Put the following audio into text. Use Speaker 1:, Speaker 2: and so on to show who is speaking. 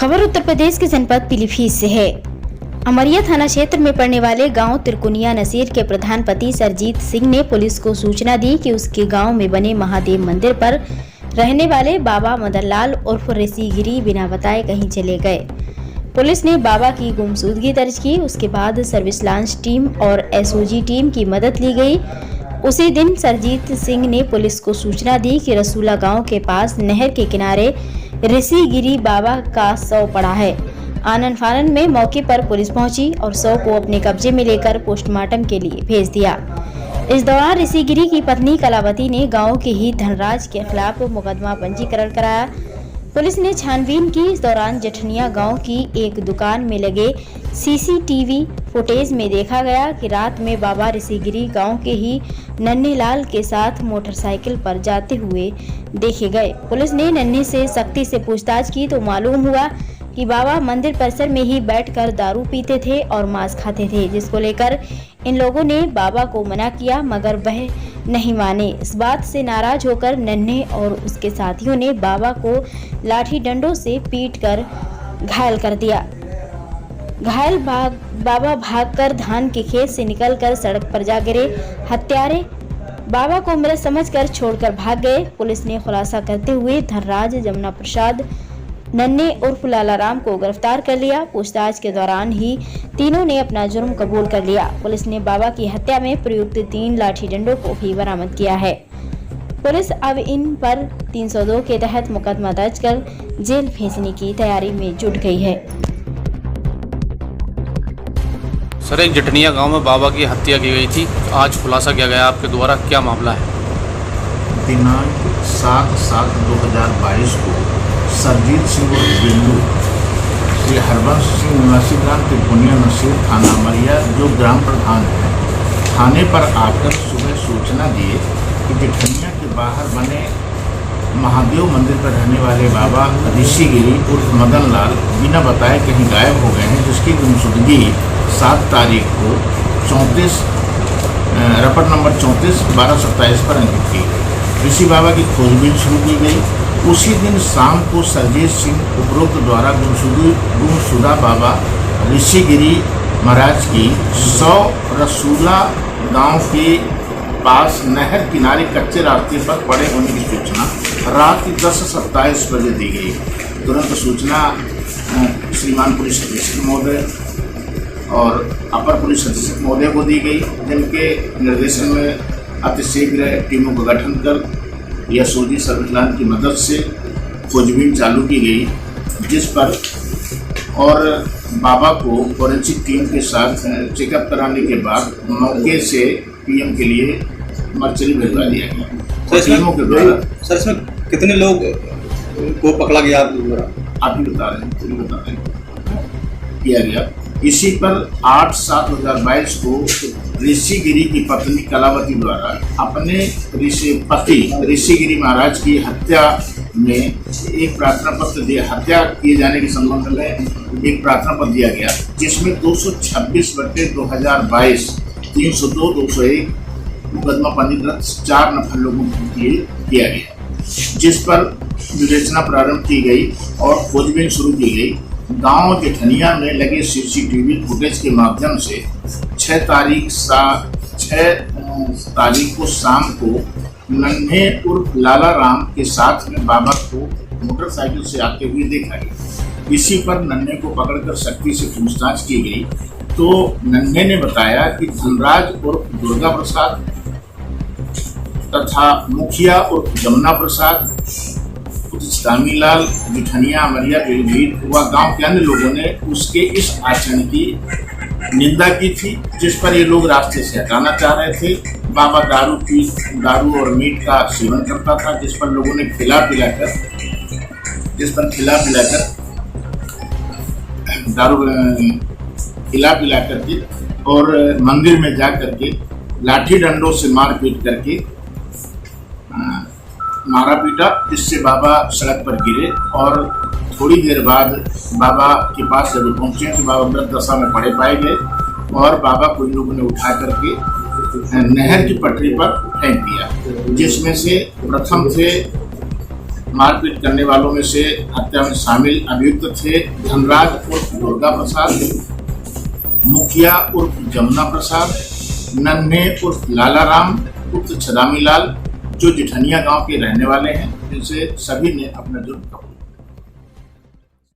Speaker 1: खबर उत्तर प्रदेश के जनपद पीलीभीत से है। अमरिया थाना क्षेत्र में पड़ने वाले गांव तिरकुनिया नसीर के प्रधान पति सरजीत सिंह ने पुलिस को सूचना दी कि उसके गांव में बने महादेव मंदिर पर रहने वाले बाबा मदन लाल उर्फ ऋषिगिरी बिना बताए कहीं चले गए। पुलिस ने बाबा की गुमशुदगी दर्ज की। उसके बाद सर्विस लॉन्च टीम और एसओजी टीम की मदद ली गई। उसी दिन सरजीत सिंह ने पुलिस को सूचना दी कि रसूला गांव के पास नहर के किनारे ऋषिगिरी बाबा का शव पड़ा है। आनन फानन में मौके पर पुलिस पहुंची और शव को अपने कब्जे में लेकर पोस्टमार्टम के लिए भेज दिया। इस दौरान ऋषिगिरी की पत्नी कलावती ने गांव के ही धनराज के खिलाफ मुकदमा पंजीकरण कराया। पुलिस ने छानबीन की। इस दौरान जठनिया गांव की एक दुकान में लगे सीसीटीवी फुटेज में देखा गया कि रात में बाबा ऋषिगिरी गांव के ही नन्हे लाल के साथ मोटरसाइकिल पर जाते हुए देखे गए। पुलिस ने नन्हे से सख्ती से पूछताछ की तो मालूम हुआ कि बाबा मंदिर परिसर में ही बैठकर दारू पीते थे और मांस खाते थे, जिसको लेकर इन लोगों ने बाबा को मना किया मगर वह नहीं माने। इस बात से नाराज होकर नन्हे और उसके साथियों ने बाबा को लाठी डंडों से पीटकर घायल कर दिया। बाबा भागकर धान के खेत से निकलकर सड़क पर जा गिरे। हत्यारे बाबा को मृत समझकर छोड़कर भाग गए। पुलिस ने खुलासा करते हुए धनराज जमुना प्रसाद नन्हे उर्फ लालाराम को गिरफ्तार कर लिया। पूछताछ के दौरान ही तीनों ने अपना जुर्म कबूल कर लिया। पुलिस ने बाबा की हत्या में प्रयुक्त 3 लाठी डंडों को भी बरामद किया है। पुलिस अब इन पर 302 के तहत मुकदमा दर्ज कर जेल भेजने की तैयारी में जुट गई है।
Speaker 2: सर, एक जटनिया गांव में बाबा की हत्या की गई थी। आज खुलासा किया गया आपके द्वारा, क्या मामला है?
Speaker 3: दिनांक 7/7/2022 को सरजीत सिंह और बिंदु श्री हरबंश सिंह निवासी ग्राम तिरकुनिया नसीर थाना अमरिया जो ग्राम प्रधान है, थाने पर आकर सुबह सूचना दिए कि जठनिया के बाहर बने महादेव मंदिर पर रहने वाले बाबा ऋषिगिरी उर्फ मदन लाल बिना बताए कहीं गायब हो गए हैं, जिसकी गुमशुदगी 7 तारीख को 34 रपट नंबर 34/12/27 पर अंकित की गई। ऋषि बाबा की खोजबीन शुरू की गई। उसी दिन शाम को सरजीत सिंह उपरोक्त द्वारा गुमशुदा बाबा ऋषिगिरी महाराज की 100 रसूला गांव के पास नहर किनारे कच्चे रास्ते पर पड़े होने की सूचना रात 10:27 बजे दी गई। तुरंत सूचना श्रीमान पुलिस अधीक्षक महोदय और अपर पुलिस अधीक्षक महोदय को दी गई, जिनके निर्देशन में अतिशीघ्र टीमों का गठन कर एसओजी सर्विलांस की मदद से खोजबीन चालू की गई, जिस पर और बाबा को फॉरेंसिक टीम के साथ चेकअप कराने के बाद मौके से पीएम के लिए मर्चरी भिजवा दिया गया। टीमों के द्वारा
Speaker 4: सर, इसमें कितने लोग को पकड़ा गया?
Speaker 3: आप ही बता रहे हैं किया गया। इसी पर 8/7/2022 को ऋषिगिरी की पत्नी कलावती द्वारा अपने पति ऋषिगिरी महाराज की हत्या में एक प्रार्थना पत्र दिया। हत्या किए जाने के संबंध में एक प्रार्थना पत्र दिया गया, जिसमें 226/2022 302 201 मुकदमा पंजीकृत 4 नफर लोगों के लिए किया गया, जिस पर विवेचना प्रारंभ की गई और खोजबीन शुरू की गई। गांव जठनिया में लगे सीसीटीवी फुटेज के माध्यम से 6 तारीख को शाम को नन्हे उर्फ लालाराम के साथ में बाबा को मोटरसाइकिल से आते हुए देखा गया। इसी पर नन्हे को पकड़कर सख्ती से पूछताछ की गई तो नन्हे ने बताया कि धनराज उर्फ दुर्गा प्रसाद तथा मुखिया उर्फ जमुना प्रसाद कामीलाल जठनिया अमरिया पीलीभीत व गांव के अन्य लोगों ने उसके इस आचरण की निंदा की थी, जिस पर ये लोग रास्ते से हटाना चाह रहे थे। बाबा दारू और मीट का सेवन करता था, जिस पर लोगों ने खिला पिलाकर के और मंदिर में जा करके लाठी डंडों से मारपीट करके मारा पीटा, जिससे बाबा सड़क पर गिरे और थोड़ी देर बाद बाबा के पास जब पहुंचे तो बाबा मृत दशा में पड़े पाए गए और बाबा को इन लोगों ने उठा करके नहर की पटरी पर फेंक दिया, जिसमें से प्रथम थे मारपीट करने वालों में से हत्या में शामिल अभियुक्त थे धनराज उर्फ दुर्गा प्रसाद, मुखिया उर्फ जमुना प्रसाद, नन्हे उर्फ लाला राम उर्फ छदामी लाल, जो जिठनिया गांव के रहने वाले हैं। इनसे सभी ने अपना जुर्म